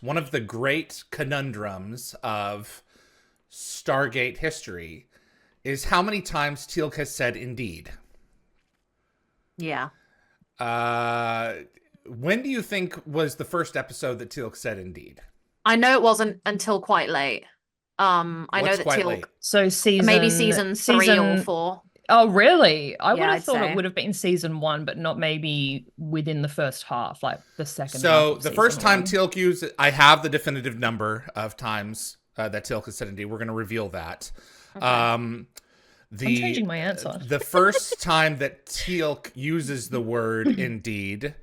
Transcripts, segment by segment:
one of the great conundrums of Stargate history is how many times Teal'c has said indeed. Yeah. When do you think was the first episode that Teal'c said indeed? I know it wasn't until quite late. I know What's that quite Teal'c, late? So maybe season 3 or 4. Oh, really? I would Yeah, have I'd thought it say. would have been season 1, but not maybe within the first half, like the second half So of the season first time 1. Teal'c used it, I have the definitive number of times that Teal'c has said indeed. We're going to reveal that. Okay. I'm changing my answer. The first time that Teal'c uses the word indeed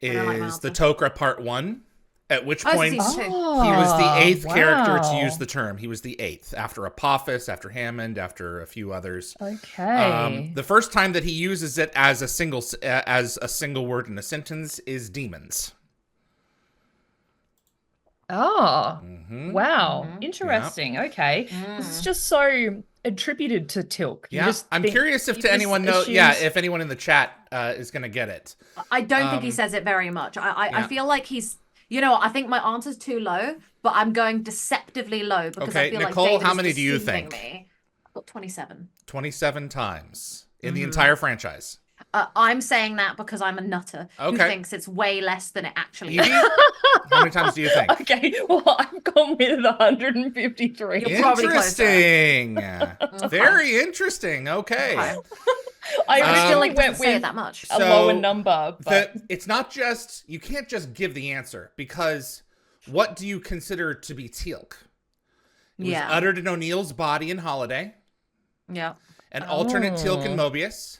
I don't like my is the answer. Tok'ra Part 1, at which Oh, point season 2. he was the 8th character to wow. use the term. He was the 8th, after Apophis, after Hammond, after a few others. Okay. The first time that he uses it as a single word in a sentence is demons. Oh, Mm-hmm. wow. Mhm. Interesting. Okay. This is just so attributed to Teal'c. You Yeah, just I'm think- curious if you to just anyone know. assume- Yeah, if anyone in the chat is gonna get it. I don't think he says it very much. I yeah. feel like he's, I think my answer's too low, but I'm going deceptively low because Okay, I feel Nicole, like David how is many do you deceiving think? me. I've got 27. 27 times in the entire franchise. I'm saying that because I'm a nutter who Okay. thinks it's way less than it actually Evie, is. how many times do you think? Okay, well, I've gone with 153. You're probably closer. Interesting. Very interesting. Okay. Okay. I I originally feel like it went doesn't say it with that much. a lower number, but It's not just, you can't just give the answer, because what do you consider to be Teal'c? It was uttered in O'Neill's body in Holiday, Yeah. an alternate Teal'c in Oh. Mobius,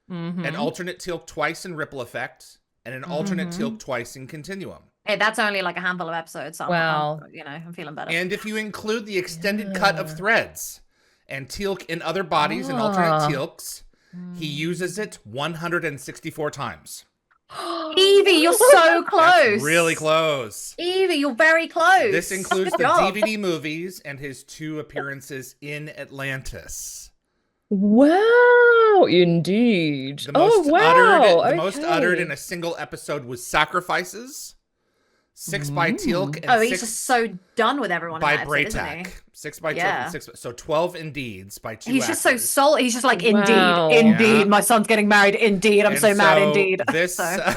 Mhm. an alternate Teal'c twice in Ripple Effect, and an alternate Teal'c twice in Continuum. Hey, that's only like a handful of episodes, so Wow. I'm feeling better. And if you include the extended cut of threads and Teal'c in other bodies and alternate Teal'cs, he uses it 164 times. Evie, you're so close. That's really close. Evie, you're very close. This includes Good the job. DVD movies and his 2 appearances in Atlantis. Wow, indeed. The most oh, wow. most uttered okay. in a single episode was Sacrifices, 6 by Teal'c, and Oh, he's 6 just so done with everyone by in that episode, isn't he? Braytak. 6 by Teal'c, Yeah. and 6 so 12 indeeds by 2 He's just so actors. soul. He's just like, Wow. indeed, Yeah. my son's getting married. Indeed, I'm And so mad. so Indeed. This, So-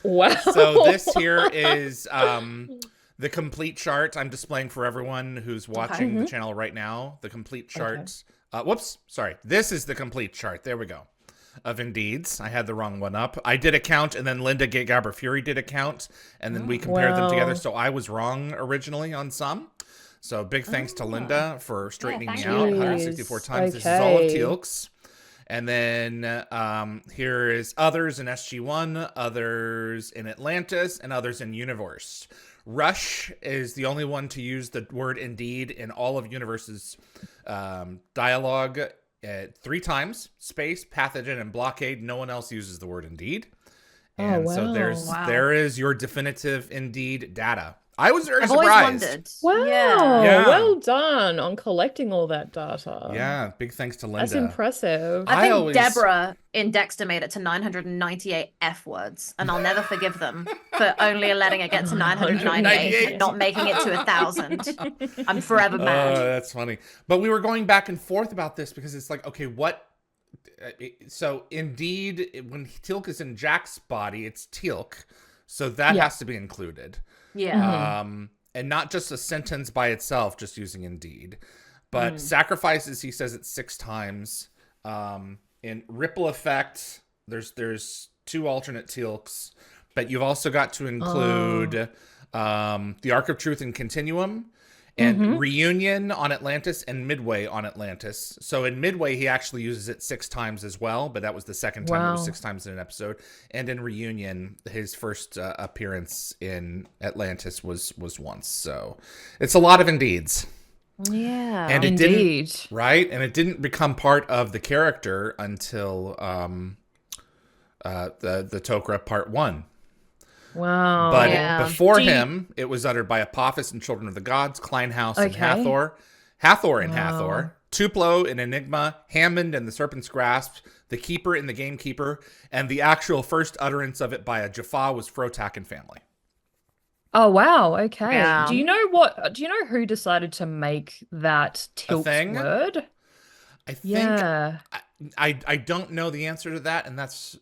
Wow. so this here is the complete chart I'm displaying for everyone who's watching the channel right now. The complete chart. Whoops, sorry. This is the complete chart. There we go. Of Indeeds. I had the wrong one up. I did a count, and then Linda Gabber Fury did a count, and then we compared them together. Wow. So I was wrong originally on some. So big thanks to Linda for straightening me thank out. you. 164 times. Jeez, This is all of okay. Teal'c's. And then here is others in SG1, others in Atlantis, and others in Universe. Rush is the only one to use the word indeed in all of Universe's dialogue 3 times. Space, pathogen, and blockade. No one else uses the word indeed. And so wow. there is your definitive indeed data. I was very I've always surprised. wondered. Wow. Yeah. Well done on collecting all that data. Yeah, big thanks to Linda. That's impressive. I think always- Deborah in Dexter made it to 998 F words, and I'll never forgive them for only letting it get to 998 and not making it to 1,000. I'm forever Oh, mad. that's funny. But we were going back and forth about this because it's like, okay, what? So indeed, when Teal'c is in Jack's body, it's Teal'c, so that has to be included. Yeah. And not just a sentence by itself, just using indeed. But sacrifices, he says it 6 times. In Ripple Effect, there's 2 alternate Teal'cs, but you've also got to include the Arc of Truth and Continuum, and Reunion on Atlantis, and Midway on Atlantis. So in Midway, he actually uses it 6 times as well, but that was the second time it was 6 times in an episode. And in Reunion, his first appearance in Atlantis was once. So it's a lot of indeeds. Yeah. And it Indeed. didn't, right? And it didn't become part of the character until the Tok'ra Part 1. Wow. But before Do you- him, it was uttered by Apophis and Children of the Gods, Kleinhaus and Okay. Hathor, Hathor and Hathor, Tuplo in Enigma, Hammond and the Serpent's Grasp, the Keeper in the Gamekeeper, and the actual first utterance of it by a Jaffa was Frotak and Family. Oh wow, okay. Yeah. Do you know who decided to make that Teal'c thing? word? I think Yeah. I don't know the answer to that, and that's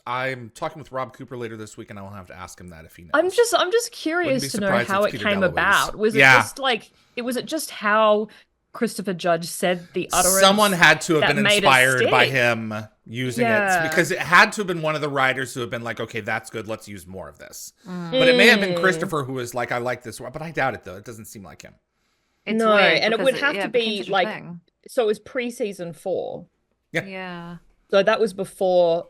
I'm talking with Rob Cooper later this week, and I will have to ask him that if he knows. I'm just Wouldn't curious be to know surprised how it's it Peter came DeLuise. about. Was it just how Christopher Judge said the utterance? Someone had to have that been made it inspired by stick? him using Yeah. it, because it had to have been one of the writers who have been like, okay, that's good, let's use more of this. But it may have been Christopher who was like, I like this word, but I doubt it though. It doesn't seem like him. It's No, weird and it because would have to became be such a like, thing. so it was pre-season 4. Yeah. So that was before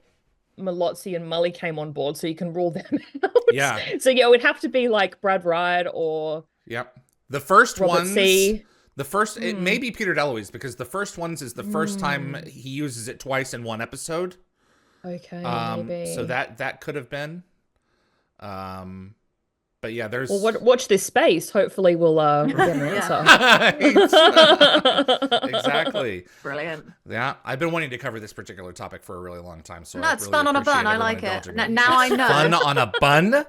Malotzi and Mully came on board, so you can rule them out. Yeah. So yeah, it would have to be like Brad Wright or Yep. The first Robert ones, C. the first, it may be Peter DeLuise, because the first ones is the first time he uses it twice in one episode. Okay, maybe. So that could have been. But yeah, there's. Well, watch this space. Hopefully, we'll get an answer. Exactly. Brilliant. Yeah, I've been wanting to cover this particular topic for a really long time. So No, I it's really fun on a appreciate bun. I everyone like it. indulging me. Now I know. Fun on a bun?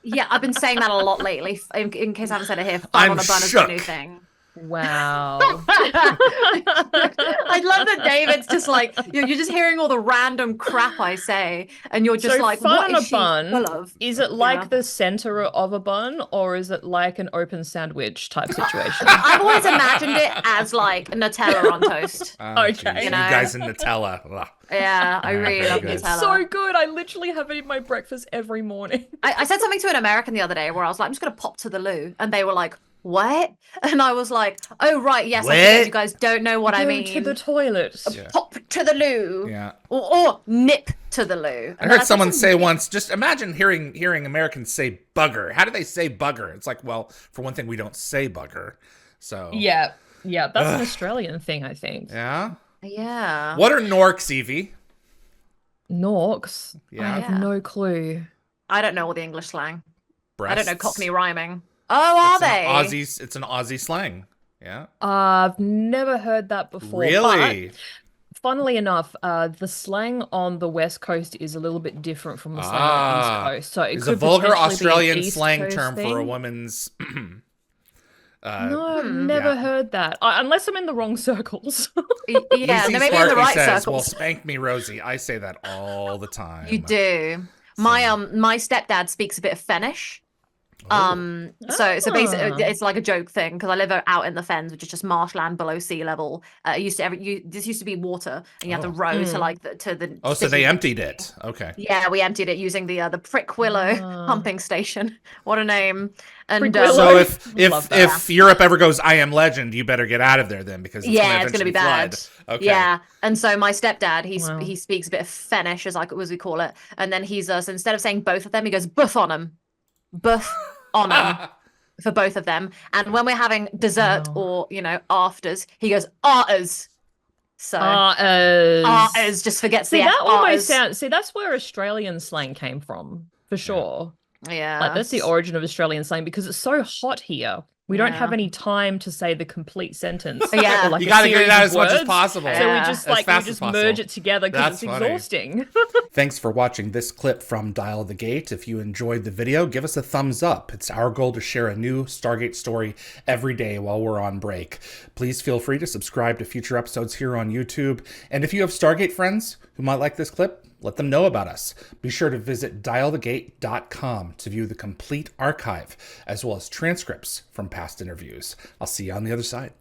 Yeah, I've been saying that a lot lately. In case I haven't said it here, fun I'm on a bun is shook. the new thing. Wow. I love that David's just like you're just hearing all the random crap I say, and you're just So like, fun what on is a she bun, full of? is it like Yeah. the center of a bun, or is it like an open sandwich type situation? I've always imagined it as like Nutella on toast. Okay. Geez, You you know? guys in Nutella. Ugh. Yeah, I really very love good. Nutella. So good. I literally have it in my breakfast every morning. I said something to an American the other day where I was like, I'm just gonna pop to the loo, and they were like, what? And I was like, oh right, yes, I forget What? you guys don't know what I Go mean. to the toilet. Yeah. Pop to the loo. Yeah. Or nip to the loo. I heard someone say once, just imagine hearing Americans say bugger. How do they say bugger? It's like, well, for one thing, we don't say bugger. So Yeah, that's an Australian thing, I think. Yeah. Yeah. What are Norks, Evie? Norks. Yeah. I have Yeah. no clue. I don't know all the English slang. Breasts. I don't know Cockney rhyming. Oh, are they? It's an Aussie slang. Yeah. I've never heard that before. Really? But funnily enough, the slang on the West Coast is a little bit different from the slang on the East Coast. So it It's could a vulgar potentially be an Australian East slang Coast term for a thing. woman's. No, I've never yeah. heard that. Unless I'm in the wrong circles. Yeah, Easy they're maybe in the Sparky right says, well, circles. spank me, Rosie. I say that all the time. You do. My stepdad speaks a bit of Fennish. So basically it's like a joke thing because I live out in the fens, which is just marshland below sea level. This used to be water, and you have to row to like to the. Oh, so they emptied it. Okay. Yeah, we emptied it using the Prick Willow pumping station. What a name! And Prick Willow. So Love if Europe ever goes, I am legend, you better get out of there then, because it's it's gonna be bad. Okay. Yeah, and so my stepdad, Wow. he speaks a bit of Fennish, as we call it, and then he's so instead of saying both of them, he goes buff on them, buff on them for both of them. And when we're having dessert or afters, he goes arters. So arters just forgets See, the that F, almost arters. sounds. See, that's where Australian slang came from, for sure. Yeah, Like that's the origin of Australian slang because it's so hot here. We don't have Yeah. any time to say the complete sentence. Yeah. or like You a got to get it series out of as much as words. possible. So we Yeah. just As fast as merge possible. it together because That's it's funny. exhausting. Thanks for watching this clip from Dial the Gate. If you enjoyed the video, give us a thumbs up. It's our goal to share a new Stargate story every day while we're on break. Please feel free to subscribe to future episodes here on YouTube. And if you have Stargate friends who might like this clip, let them know about us. Be sure to visit dialthegate.com to view the complete archive, as well as transcripts from past interviews. I'll see you on the other side.